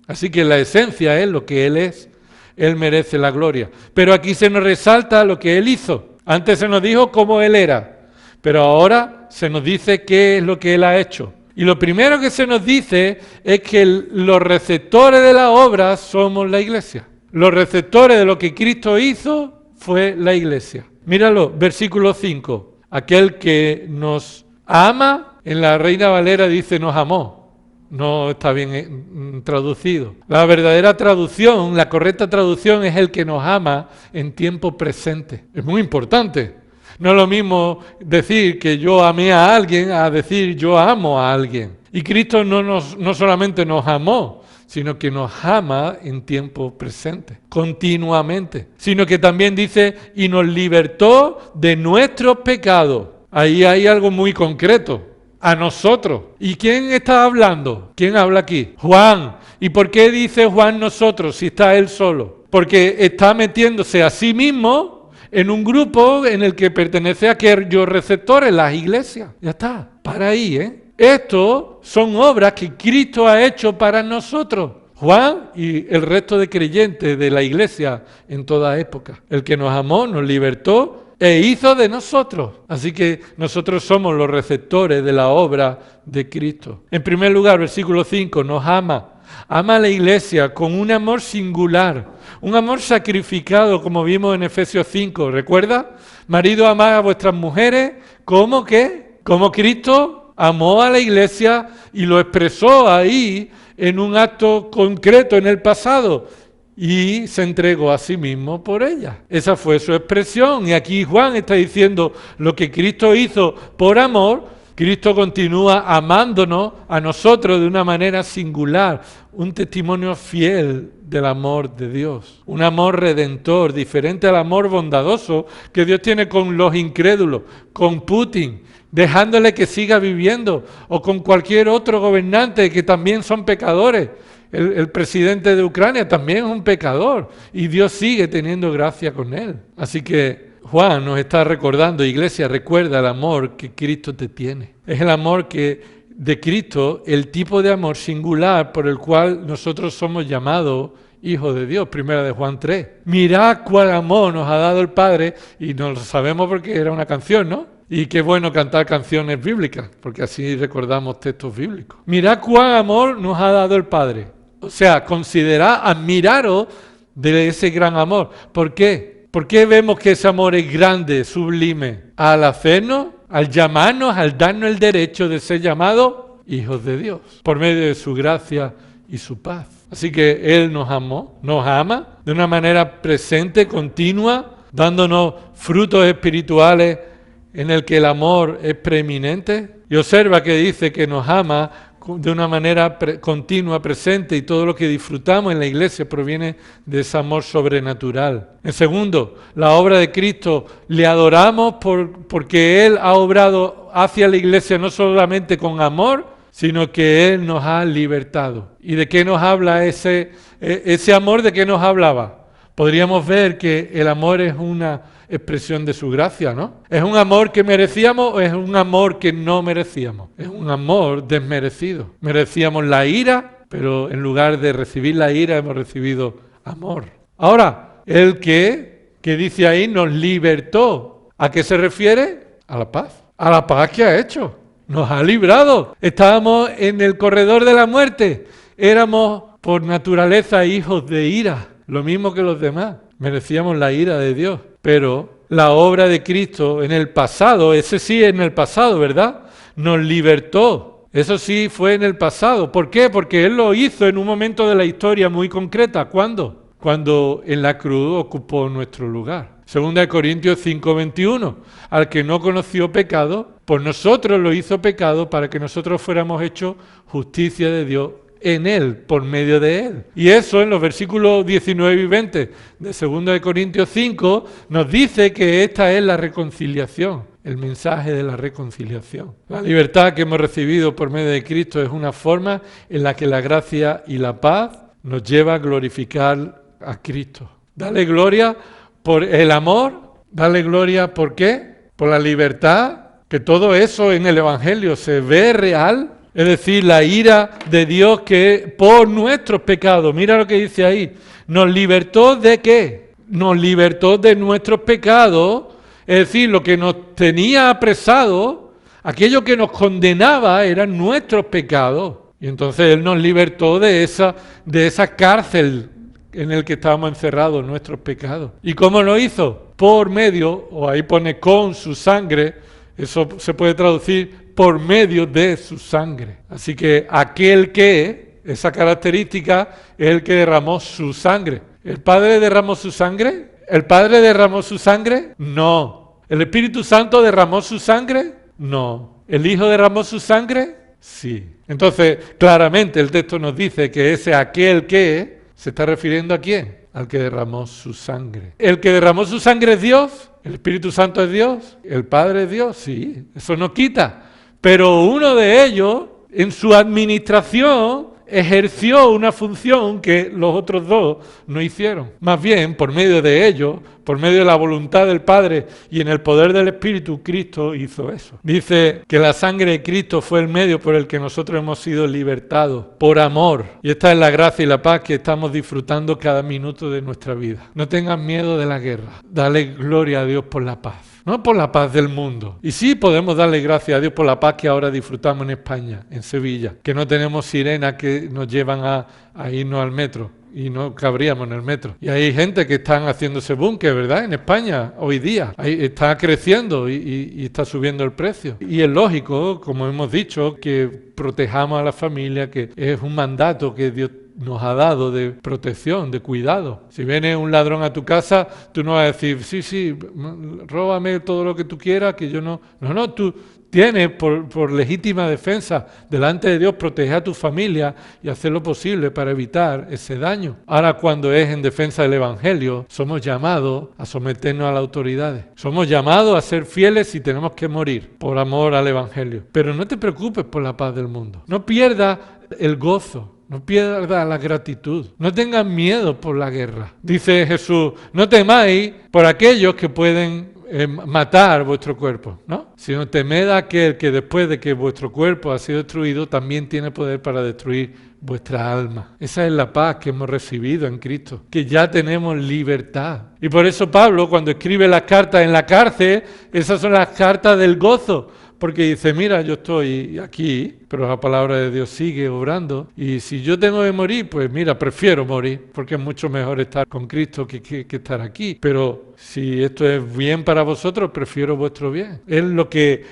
Así que la esencia es lo que Él es. Él merece la gloria. Pero aquí se nos resalta lo que Él hizo. Antes se nos dijo cómo Él era, pero ahora se nos dice qué es lo que Él ha hecho. Y lo primero que se nos dice es que los receptores de la obra somos la iglesia. Los receptores de lo que Cristo hizo fue la iglesia. Míralo, versículo 5. Aquel que nos ama, en la Reina Valera dice nos amó. No está bien traducido. La verdadera traducción, la correcta traducción es el que nos ama en tiempo presente. Es muy importante. No es lo mismo decir que yo amé a alguien a decir yo amo a alguien. Y Cristo no solamente nos amó, sino que nos ama en tiempo presente, continuamente. Sino que también dice, y nos libertó de nuestros pecados. Ahí hay algo muy concreto. A nosotros. ¿Y quién está hablando? ¿Quién habla aquí? Juan. ¿Y por qué dice Juan nosotros si está él solo? Porque está metiéndose a sí mismo en un grupo en el que pertenece a aquellos receptores, las iglesias. Ya está. Para ahí, ¿eh? Esto son obras que Cristo ha hecho para nosotros. Juan y el resto de creyentes de la iglesia en toda época. El que nos amó, nos libertó e hizo de nosotros. Así que nosotros somos los receptores de la obra de Cristo. En primer lugar, versículo 5, nos ama. Ama a la iglesia con un amor singular, un amor sacrificado, como vimos en Efesios 5. ¿Recuerda? Marido, amad a vuestras mujeres. ¿Cómo qué? Como Cristo amó a la iglesia y lo expresó ahí en un acto concreto en el pasado. Y se entregó a sí mismo por ella. Esa fue su expresión. Y aquí Juan está diciendo lo que Cristo hizo por amor. Cristo continúa amándonos a nosotros de una manera singular. Un testimonio fiel del amor de Dios. Un amor redentor, diferente al amor bondadoso que Dios tiene con los incrédulos, con Putin, dejándole que siga viviendo, o con cualquier otro gobernante que también son pecadores. El presidente de Ucrania también es un pecador y Dios sigue teniendo gracia con él. Así que Juan nos está recordando, iglesia, recuerda el amor que Cristo te tiene. Es el amor de Cristo, el tipo de amor singular por el cual nosotros somos llamados hijos de Dios. Primera de Juan 3. Mirad cuál amor nos ha dado el Padre, y nos lo sabemos porque era una canción, ¿no? Y qué bueno cantar canciones bíblicas, porque así recordamos textos bíblicos. Mirad cuál amor nos ha dado el Padre. O sea, considerad, admiraros de ese gran amor. ¿Por qué? ¿Por qué vemos que ese amor es grande, sublime? Al hacernos, al llamarnos, al darnos el derecho de ser llamados hijos de Dios, por medio de su gracia y su paz. Así que Él nos amó, nos ama de una manera presente, continua, dándonos frutos espirituales en el que el amor es preeminente. Y observa que dice que nos ama de una manera continua, presente, y todo lo que disfrutamos en la iglesia proviene de ese amor sobrenatural. En segundo, la obra de Cristo, le adoramos porque Él ha obrado hacia la iglesia no solamente con amor, sino que Él nos ha libertado. ¿Y de qué nos habla ese amor? ¿De qué nos hablaba? Podríamos ver que el amor es una expresión de su gracia, ¿no? ¿Es un amor que merecíamos o es un amor que no merecíamos? Es un amor desmerecido. Merecíamos la ira, pero en lugar de recibir la ira hemos recibido amor. Ahora, el que dice ahí nos libertó. ¿A qué se refiere? A la paz. A la paz que ha hecho. Nos ha librado. Estábamos en el corredor de la muerte. Éramos por naturaleza hijos de ira. Lo mismo que los demás. Merecíamos la ira de Dios. Pero la obra de Cristo en el pasado, ese sí en el pasado, ¿verdad? Nos libertó. Eso sí fue en el pasado. ¿Por qué? Porque Él lo hizo en un momento de la historia muy concreta. ¿Cuándo? Cuando en la cruz ocupó nuestro lugar. 2 Corintios 5:21. Al que no conoció pecado, por nosotros lo hizo pecado para que nosotros fuéramos hechos justicia de Dios en Él, por medio de Él. Y eso en los versículos 19 y 20 de 2 Corintios 5 nos dice que esta es la reconciliación, el mensaje de la reconciliación. La libertad que hemos recibido por medio de Cristo es una forma en la que la gracia y la paz nos lleva a glorificar a Cristo. Dale gloria por el amor, dale gloria ¿por qué? Por la libertad, que todo eso en el Evangelio se ve real. Es decir, la ira de Dios que por nuestros pecados, mira lo que dice ahí, nos libertó ¿de qué? Nos libertó de nuestros pecados, es decir, lo que nos tenía apresado, aquello que nos condenaba eran nuestros pecados. Y entonces Él nos libertó de esa cárcel en el que estábamos encerrados, nuestros pecados. ¿Y cómo lo hizo? Por medio, o ahí pone con su sangre, eso se puede traducir por medio de su sangre. Así que aquel que, esa característica, es el que derramó su sangre. ¿El Padre derramó su sangre? ¿El Padre derramó su sangre? No. ¿El Espíritu Santo derramó su sangre? No. ¿El Hijo derramó su sangre? Sí. Entonces, claramente el texto nos dice que ese aquel que se está refiriendo ¿a quién? Al que derramó su sangre. ¿El que derramó su sangre es Dios? ¿El Espíritu Santo es Dios? ¿El Padre es Dios? Sí, eso no quita. Pero uno de ellos, en su administración, ejerció una función que los otros dos no hicieron. Más bien, por medio de ellos, por medio de la voluntad del Padre y en el poder del Espíritu, Cristo hizo eso. Dice que la sangre de Cristo fue el medio por el que nosotros hemos sido libertados, por amor. Y esta es la gracia y la paz que estamos disfrutando cada minuto de nuestra vida. No tengan miedo de la guerra. Dale gloria a Dios por la paz. No por la paz del mundo. Y sí podemos darle gracias a Dios por la paz que ahora disfrutamos en España, en Sevilla. Que no tenemos sirenas que nos llevan a irnos al metro. Y no cabríamos en el metro. Y hay gente que están haciéndose búnker, ¿verdad? En España, hoy día. Ahí está creciendo y está subiendo el precio. Y es lógico, como hemos dicho, que protejamos a la familia, que es un mandato que Dios nos ha dado de protección, de cuidado. Si viene un ladrón a tu casa, tú no vas a decir, sí, róbame todo lo que tú quieras, que yo no... No, tú tienes por legítima defensa delante de Dios proteger a tu familia y hacer lo posible para evitar ese daño. Ahora, cuando es en defensa del Evangelio, somos llamados a someternos a las autoridades. Somos llamados a ser fieles y tenemos que morir por amor al Evangelio. Pero no te preocupes por la paz del mundo. No pierdas el gozo. No pierdas la gratitud. No tengan miedo por la guerra. Dice Jesús, no temáis por aquellos que pueden matar vuestro cuerpo, ¿no? Sino temed a aquel que después de que vuestro cuerpo ha sido destruido, también tiene poder para destruir vuestra alma. Esa es la paz que hemos recibido en Cristo, que ya tenemos libertad. Y por eso Pablo, cuando escribe las cartas en la cárcel, esas son las cartas del gozo. Porque dice, mira, yo estoy aquí, pero la palabra de Dios sigue obrando. Y si yo tengo que morir, pues mira, prefiero morir, porque es mucho mejor estar con Cristo que estar aquí. Pero si esto es bien para vosotros, prefiero vuestro bien. Es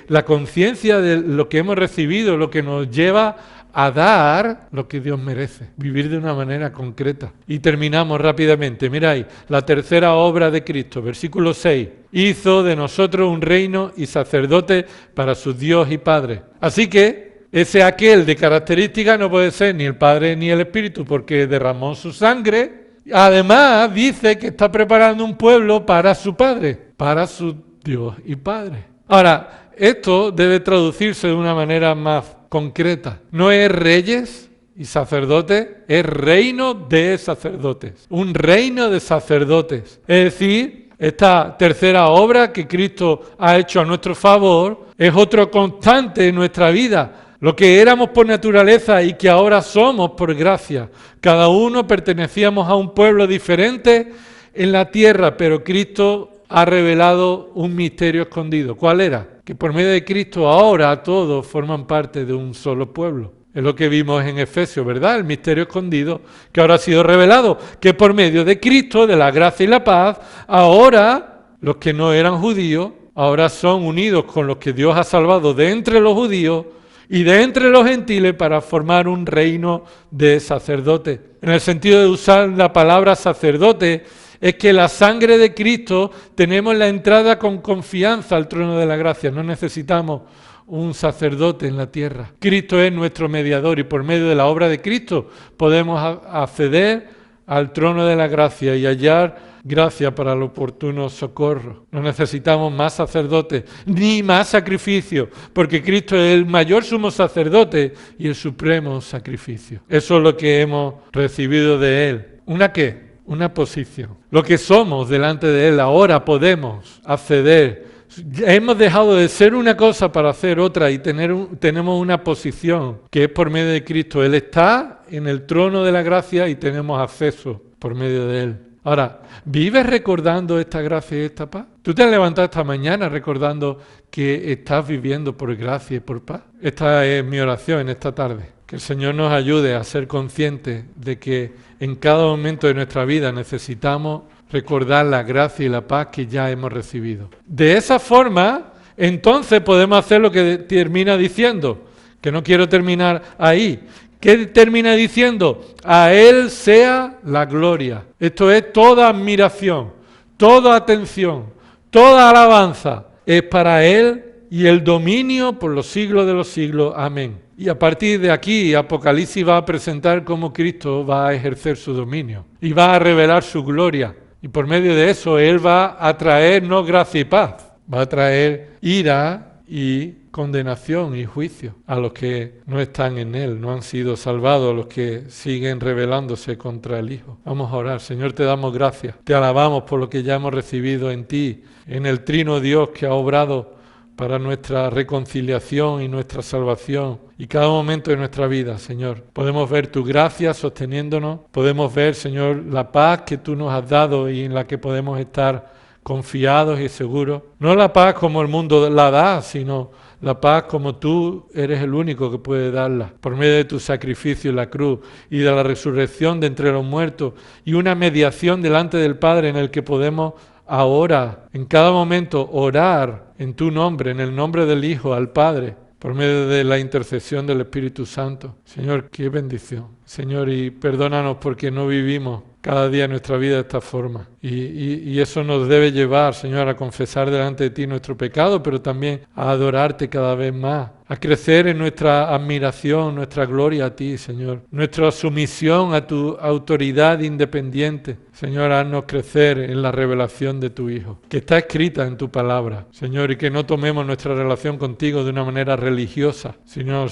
la conciencia de lo que hemos recibido, lo que nos lleva a dar lo que Dios merece, vivir de una manera concreta. Y terminamos rápidamente. Miráis, la tercera obra de Cristo, versículo 6. Hizo de nosotros un reino y sacerdote para su Dios y Padre. Así que ese aquel de características no puede ser ni el Padre ni el Espíritu, porque derramó su sangre. Además, dice que está preparando un pueblo para su Padre, para su Dios y Padre. Ahora, esto debe traducirse de una manera más concreta. No es reyes y sacerdotes, es reino de sacerdotes. Un reino de sacerdotes. Es decir, esta tercera obra que Cristo ha hecho a nuestro favor es otro constante en nuestra vida. Lo que éramos por naturaleza y que ahora somos por gracia. Cada uno pertenecíamos a un pueblo diferente en la tierra, pero Cristo ha revelado un misterio escondido. ¿Cuál era? Que por medio de Cristo ahora todos forman parte de un solo pueblo. Es lo que vimos en Efesios, ¿verdad? El misterio escondido que ahora ha sido revelado, que por medio de Cristo, de la gracia y la paz, ahora los que no eran judíos, ahora son unidos con los que Dios ha salvado de entre los judíos y de entre los gentiles para formar un reino de sacerdotes. En el sentido de usar la palabra sacerdote, es que la sangre de Cristo tenemos la entrada con confianza al trono de la gracia. No necesitamos un sacerdote en la tierra. Cristo es nuestro mediador y por medio de la obra de Cristo podemos acceder al trono de la gracia y hallar gracia para el oportuno socorro. No necesitamos más sacerdotes ni más sacrificio, porque Cristo es el mayor sumo sacerdote y el supremo sacrificio. Eso es lo que hemos recibido de Él. ¿Una qué? Una posición. Lo que somos delante de Él ahora podemos acceder. Hemos dejado de ser una cosa para hacer otra y tenemos una posición que es por medio de Cristo. Él está en el trono de la gracia y tenemos acceso por medio de Él. Ahora, ¿vives recordando esta gracia y esta paz? ¿Tú te has levantado esta mañana recordando que estás viviendo por gracia y por paz? Esta es mi oración en esta tarde. Que el Señor nos ayude a ser conscientes de que en cada momento de nuestra vida necesitamos recordar la gracia y la paz que ya hemos recibido. De esa forma, entonces podemos hacer lo que termina diciendo, que no quiero terminar ahí. ¿Qué termina diciendo? A Él sea la gloria. Esto es toda admiración, toda atención, toda alabanza. Es para Él y el dominio por los siglos de los siglos. Amén. Y a partir de aquí, Apocalipsis va a presentar cómo Cristo va a ejercer su dominio y va a revelar su gloria. Y por medio de eso, Él va a traer no gracia y paz, va a traer ira y condenación y juicio a los que no están en Él, no han sido salvados, a los que siguen rebelándose contra el Hijo. Vamos a orar. Señor, te damos gracias, te alabamos por lo que ya hemos recibido en ti, en el Trino Dios que ha obrado para nuestra reconciliación y nuestra salvación y cada momento de nuestra vida, Señor. Podemos ver tu gracia sosteniéndonos, podemos ver, Señor, la paz que tú nos has dado y en la que podemos estar confiados y seguros. No la paz como el mundo la da, sino la paz como tú eres el único que puede darla, por medio de tu sacrificio en la cruz y de la resurrección de entre los muertos y una mediación delante del Padre en el que podemos ahora, en cada momento, orar en tu nombre, en el nombre del Hijo, al Padre, por medio de la intercesión del Espíritu Santo. Señor, qué bendición. Señor, y perdónanos porque no vivimos cada día nuestra vida de esta forma. Y eso nos debe llevar, Señor, a confesar delante de ti nuestro pecado, pero también a adorarte cada vez más, a crecer en nuestra admiración, nuestra gloria a ti, Señor, nuestra sumisión a tu autoridad independiente. Señor, haznos crecer en la revelación de tu Hijo, que está escrita en tu palabra, Señor, y que no tomemos nuestra relación contigo de una manera religiosa, sino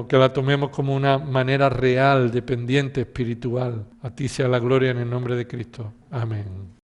que la tomemos como una manera real, dependiente, espiritual. A ti sea la gloria en el nombre de Cristo. Amén.